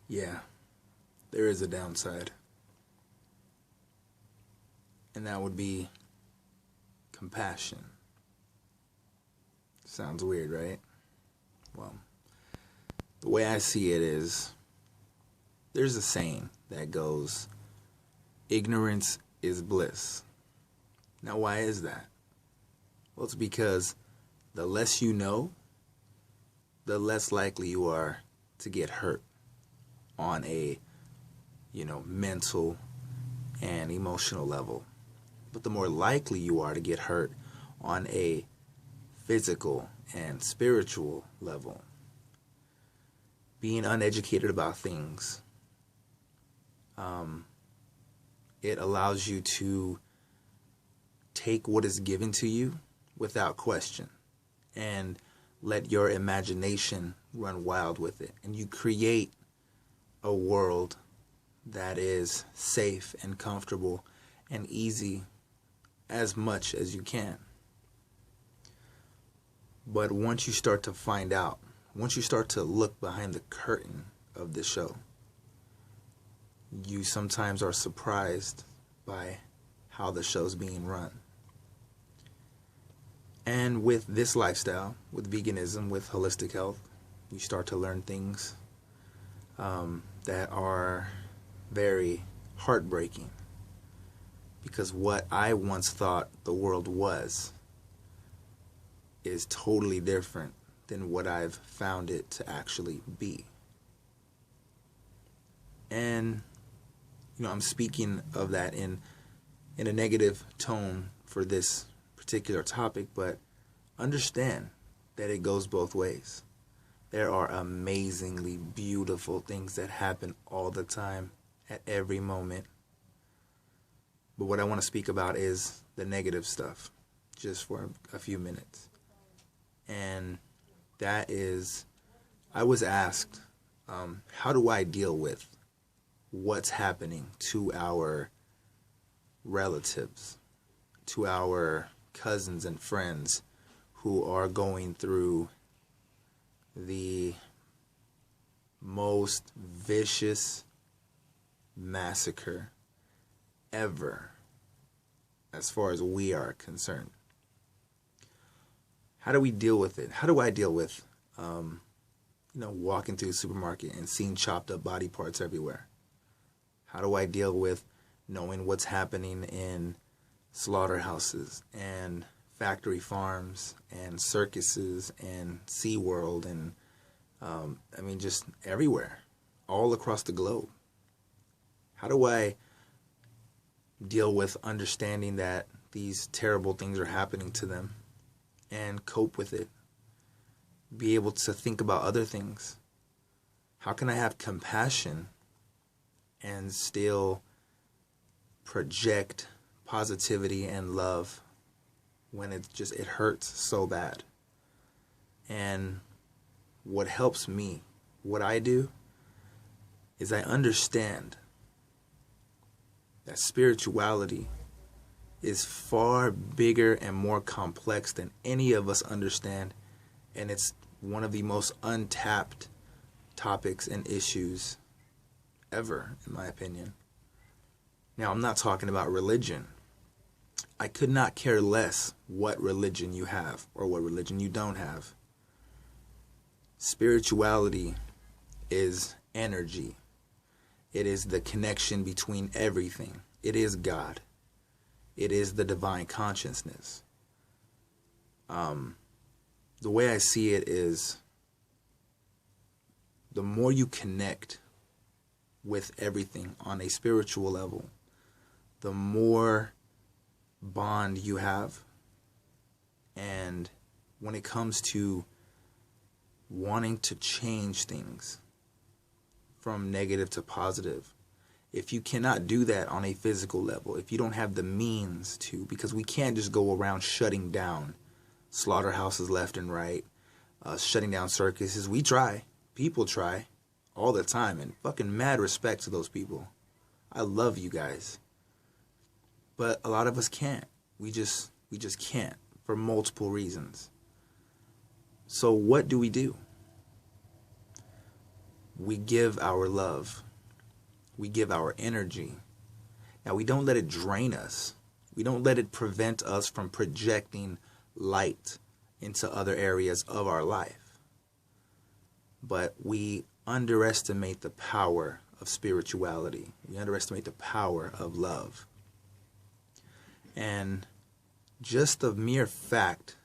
Yeah, there is a downside. And that would be compassion. Sounds weird, right? Well, the way I see it is there's a saying that goes, ignorance is bliss. Now, why is that? Well, it's because the less you know, the less likely you are to get hurt on a, mental and emotional level. But the more likely you are to get hurt on a physical and spiritual level. Being uneducated about things, it allows you to take what is given to you without question and let your imagination run wild with it. And you create a world that is safe and comfortable and easy as much as you can. But once you start to find out, once you start to look behind the curtain of the show, you sometimes are surprised by how the show's being run. And with this lifestyle, with veganism, with holistic health, you start to learn things that are very heartbreaking. Because what I once thought the world was is totally different than what I've found it to actually be. And, I'm speaking of that in a negative tone for this particular topic, but understand that it goes both ways. There are amazingly beautiful things that happen all the time, at every moment. But what I want to speak about is the negative stuff, just for a few minutes. And that is, I was asked, how do I deal with what's happening to our relatives, to our cousins and friends who are going through the most vicious massacre ever, as far as we are concerned. How do we deal with it? How do I deal with, walking through the supermarket and seeing chopped up body parts everywhere? How do I deal with knowing what's happening in slaughterhouses and factory farms and circuses and SeaWorld and, just everywhere, all across the globe? How do I deal with understanding that these terrible things are happening to them and cope with it? Be able to think about other things. How can I have compassion and still project positivity and love when it hurts so bad? And what helps me, what I do, is I understand that spirituality is far bigger and more complex than any of us understand, and it's one of the most untapped topics and issues ever, in my opinion. Now, I'm not talking about religion. I could not care less what religion you have or what religion you don't have. Spirituality is energy. It is the connection between everything. It is God. It is the divine consciousness. The way I see it is, the more you connect with everything on a spiritual level, the more bond you have. And when it comes to wanting to change things from negative to positive, if you cannot do that on a physical level, if you don't have the means to, because we can't just go around shutting down slaughterhouses left and right, shutting down circuses. We try. People try all the time, and fucking mad respect to those people. I love you guys. But a lot of us can't. We just can't, for multiple reasons. So what do? we give our love, we give our energy. Now, we don't let it drain us. We don't let it prevent us from projecting light into other areas of our life. But we underestimate the power of spirituality. We underestimate the power of love. And just the mere fact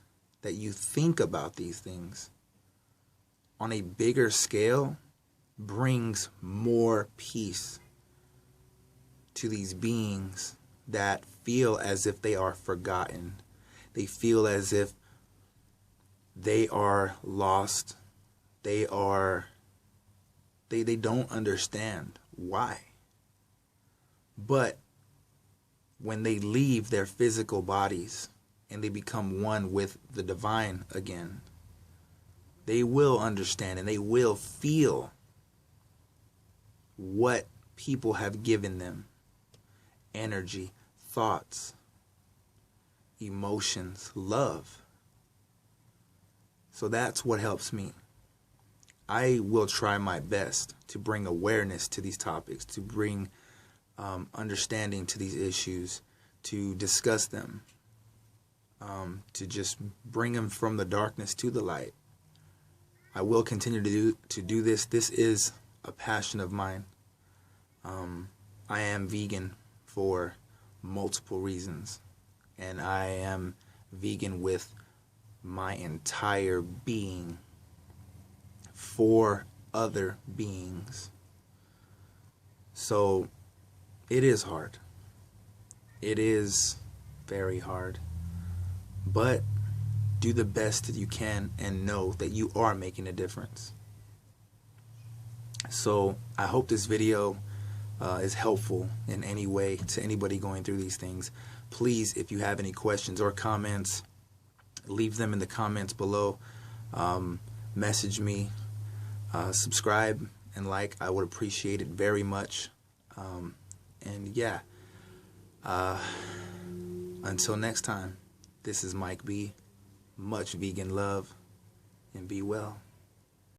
that you think about these things on a bigger scale brings more peace to these beings that feel as if they are forgotten. They feel as if they are lost. They don't understand why. But when they leave their physical bodies and they become one with the divine again, they will understand and they will feel what people have given them. Energy, thoughts, emotions, love. So that's what helps me. I will try my best to bring awareness to these topics, to bring understanding to these issues, to discuss them, to just bring them from the darkness to the light. I will continue to do this. This is a passion of mine. I am vegan for multiple reasons, and I am vegan with my entire being for other beings. So it is hard. It is very hard. But do the best that you can and know that you are making a difference. So I hope this video is helpful in any way to anybody going through these things. Please, if you have any questions or comments, leave them in the comments below. Message me, subscribe and like. I would appreciate it very much. And yeah, until next time, this is Mike B. Much vegan love, and be well.